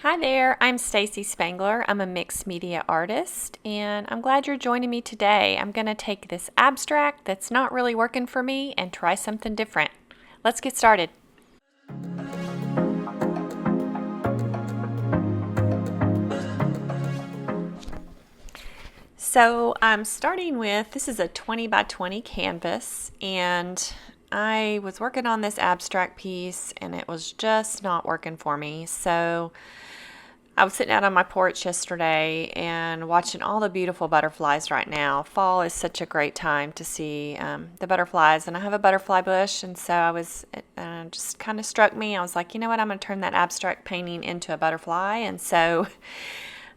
Hi there, I'm Stacy Spangler. I'm a mixed media artist, and I'm glad you're joining me today. I'm going to take this abstract that's not really working for me and try something different. Let's get started. So I'm starting with, this is a 20 by 20 canvas, and I was working on this abstract piece and it was just not working for me. So I was sitting out on my porch yesterday and watching all the beautiful butterflies right now. Fall is such a great time to see the butterflies, and I have a butterfly bush, and so I was, just kind of struck me. I was like, you know what, I'm going to turn that abstract painting into a butterfly, and so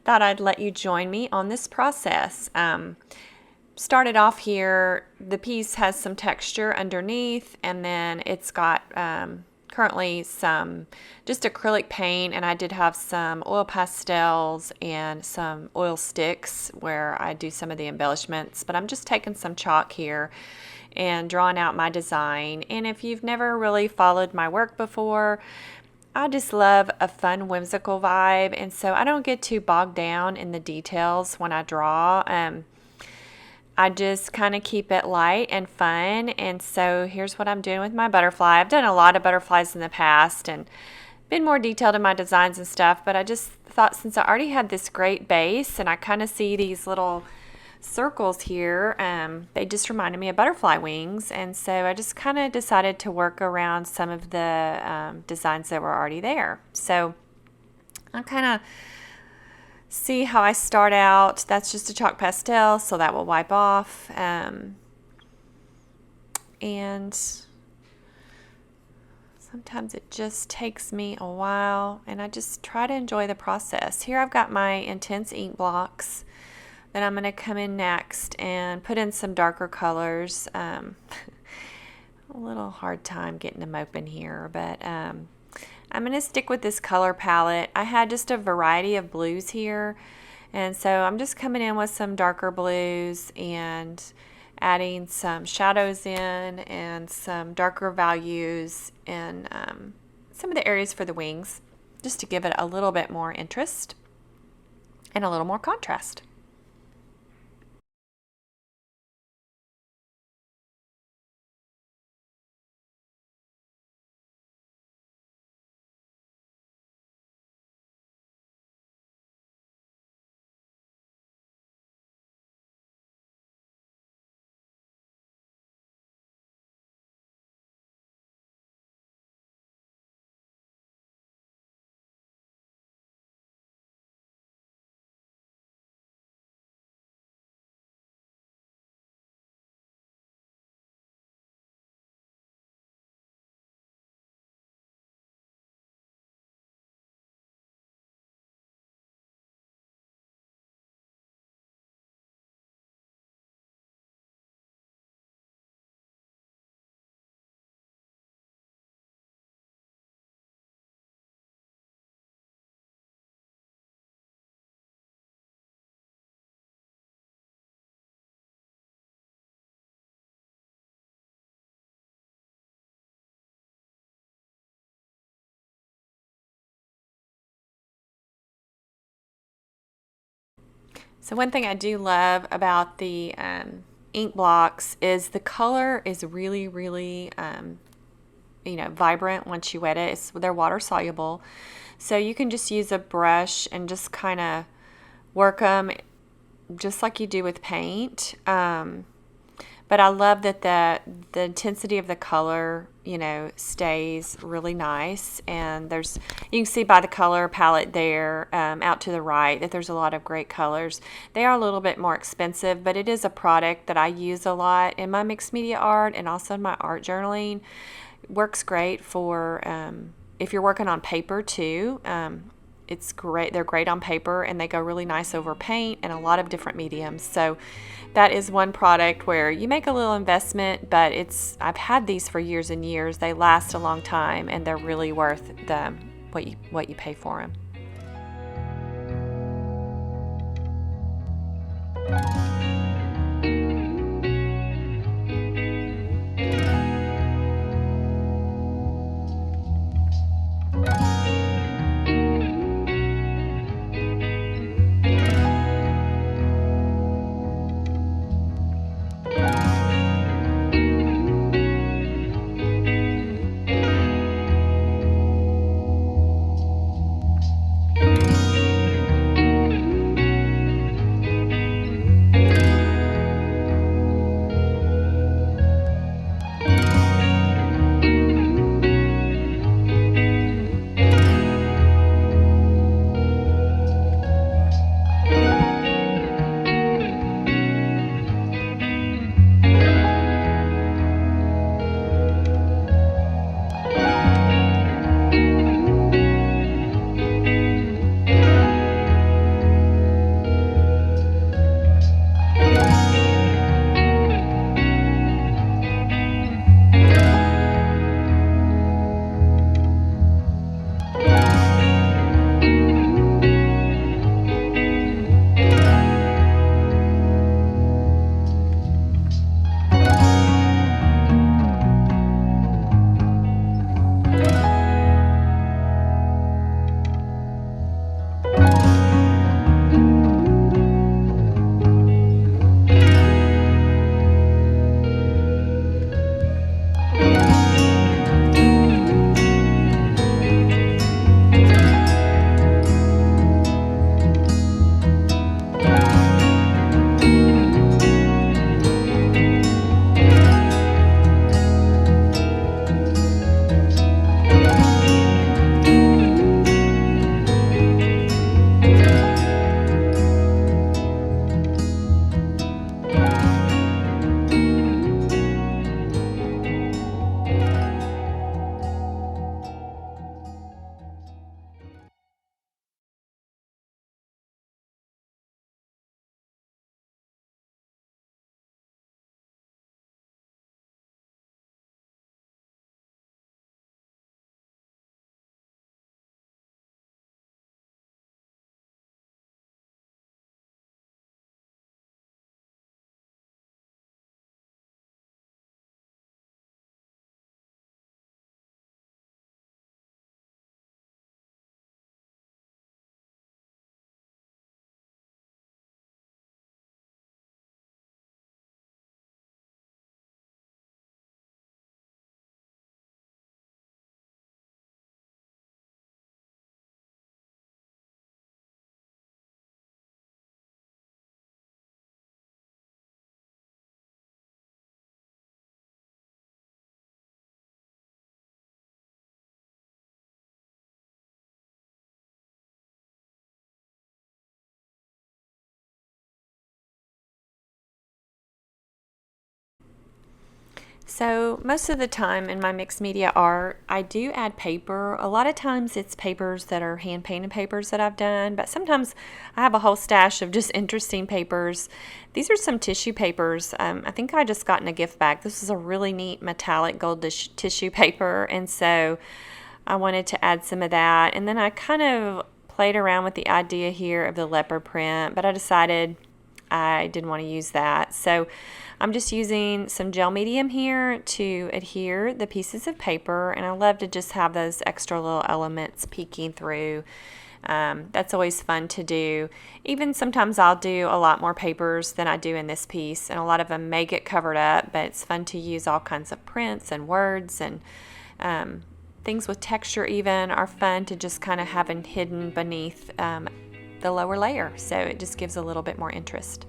thought I'd let you join me on this process. Started off here, the piece has some texture underneath, and then it's got currently some just acrylic paint, and I did have some oil pastels and some oil sticks where I do some of the embellishments, but I'm just taking some chalk here and drawing out my design. And if you've never really followed my work before, I just love a fun, whimsical vibe, and so I don't get too bogged down in the details when I draw. I just kind of keep it light and fun, and so here's what I'm doing with my butterfly. I've done a lot of butterflies in the past and been more detailed in my designs and stuff, but I just thought since I already had this great base and I kind of see these little circles here, they just reminded me of butterfly wings, and so I just kind of decided to work around some of the designs that were already there. So I kind of see how I start out. That's just a chalk pastel, so that will wipe off. And sometimes it just takes me a while, and I just try to enjoy the process. Here I've got my intense ink blocks. Then I'm going to come in next and put in some darker colors. A little hard time getting them open here, but I'm going to stick with this color palette. I had just a variety of blues here, and so I'm just coming in with some darker blues and adding some shadows in and some darker values in some of the areas for the wings, just to give it a little bit more interest and a little more contrast. So one thing I do love about the ink blocks is the color is really, really, vibrant once you wet it. They're water soluble. So you can just use a brush and just kind of work them just like you do with paint. But I love that the intensity of the color, stays really nice. And you can see by the color palette there, out to the right, that there's a lot of great colors. They are a little bit more expensive, but it is a product that I use a lot in my mixed media art and also in my art journaling. It works great for if you're working on paper too. It's great. They're great on paper, and they go really nice over paint and a lot of different mediums. So that is one product where you make a little investment, but I've had these for years and years. They last a long time, and they're really worth what you pay for them. So most of the time in my mixed media art, I do add paper. A lot of times it's papers that are hand painted papers that I've done, but sometimes I have a whole stash of just interesting papers. These are some tissue papers. I think I just got in a gift bag. This is a really neat metallic gold tissue paper, and so I wanted to add some of that. And then I kind of played around with the idea here of the leopard print, but I decided I didn't want to use that. So I'm just using some gel medium here to adhere the pieces of paper, and I love to just have those extra little elements peeking through. That's always fun to do. Even sometimes I'll do a lot more papers than I do in this piece, and a lot of them may get covered up, but it's fun to use all kinds of prints and words, and things with texture even are fun to just kind of have hidden beneath the lower layer, so it just gives a little bit more interest.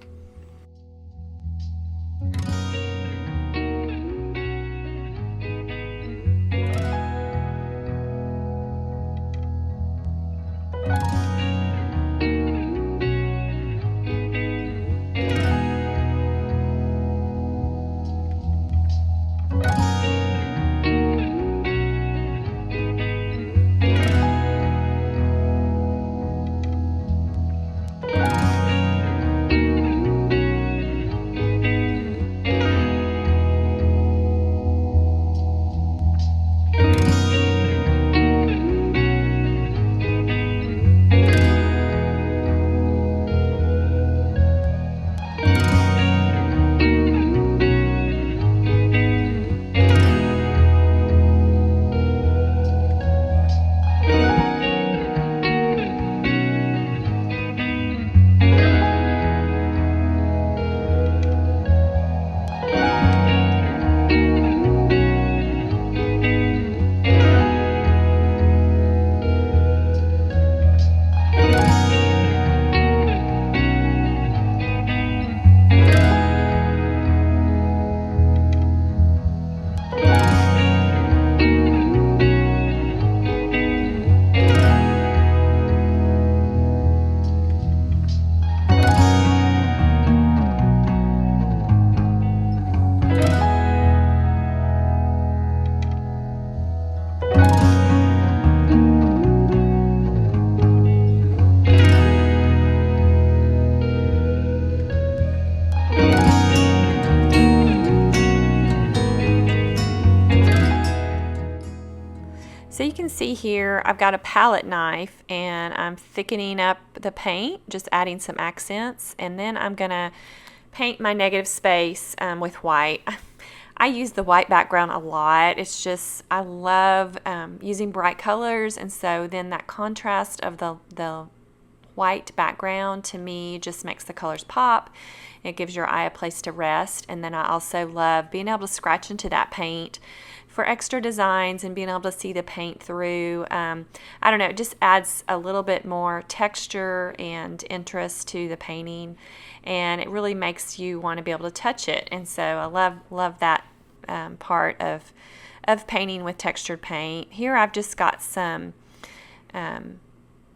So you can see here I've got a palette knife and I'm thickening up the paint, just adding some accents, and then I'm gonna paint my negative space with white. I use the white background a lot. It's just, I love using bright colors, and so then that contrast of the white background to me just makes the colors pop. It gives your eye a place to rest, and then I also love being able to scratch into that paint for extra designs and being able to see the paint through. I don't know, it just adds a little bit more texture and interest to the painting, and it really makes you want to be able to touch it. And so I love that part of painting with textured paint. Here I've just got some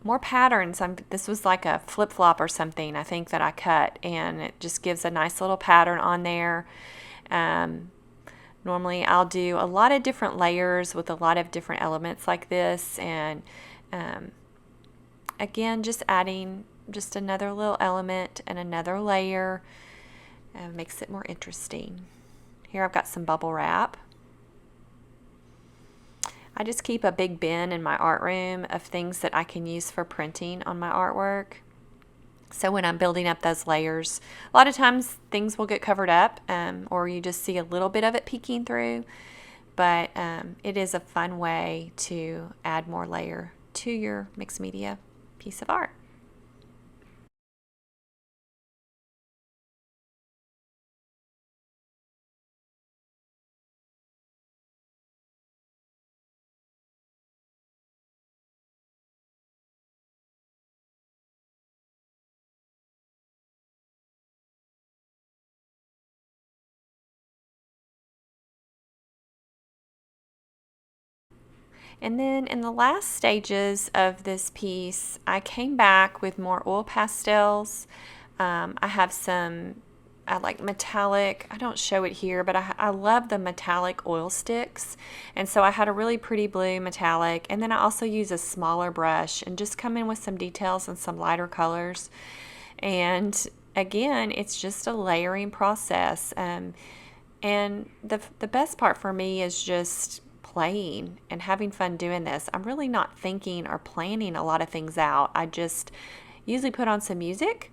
more patterns. This was like a flip-flop or something, I think, that I cut, and it just gives a nice little pattern on there. Normally I'll do a lot of different layers with a lot of different elements like this, and again, just adding just another little element and another layer makes it more interesting. Here I've got some bubble wrap. I just keep a big bin in my art room of things that I can use for printing on my artwork. So when I'm building up those layers, a lot of times things will get covered up, or you just see a little bit of it peeking through, but it is a fun way to add more layer to your mixed media piece of art. And then in the last stages of this piece, I came back with more oil pastels. I have some like metallic, I don't show it here, but I love the metallic oil sticks. And so I had a really pretty blue metallic, and then I also use a smaller brush and just come in with some details and some lighter colors. And again, it's just a layering process. And the best part for me is just playing and having fun doing this. I'm really not thinking or planning a lot of things out. I just usually put on some music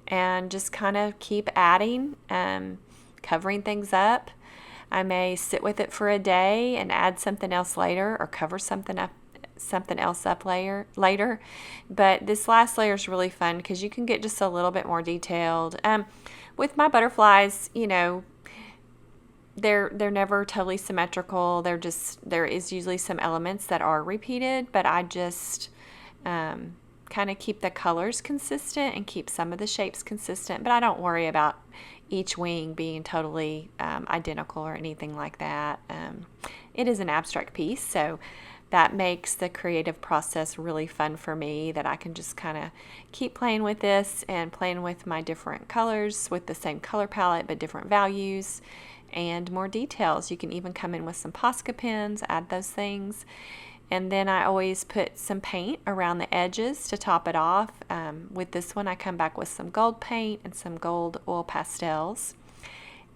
and just kind of keep adding, covering things up. I may sit with it for a day and add something else later, or cover something else up later. But this last layer is really fun because you can get just a little bit more detailed. With my butterflies, you know, they're never totally symmetrical. There is usually some elements that are repeated, but I just kind of keep the colors consistent and keep some of the shapes consistent, but I don't worry about each wing being totally identical or anything like that. It is an abstract piece, so that makes the creative process really fun for me, that I can just kind of keep playing with this and playing with my different colors with the same color palette but different values and more details. You can even come in with some Posca pens, add those things. And then I always put some paint around the edges to top it off. With this one, I come back with some gold paint and some gold oil pastels.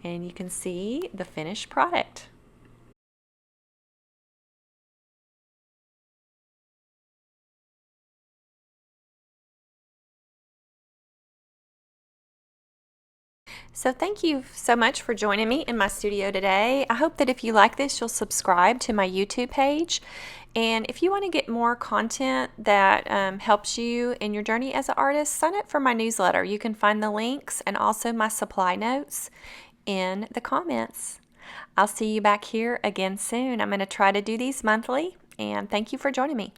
And you can see the finished product. So thank you so much for joining me in my studio today. I hope that if you like this, you'll subscribe to my YouTube page. And if you want to get more content that helps you in your journey as an artist, sign up for my newsletter. You can find the links and also my supply notes in the comments. I'll see you back here again soon. I'm going to try to do these monthly, and thank you for joining me.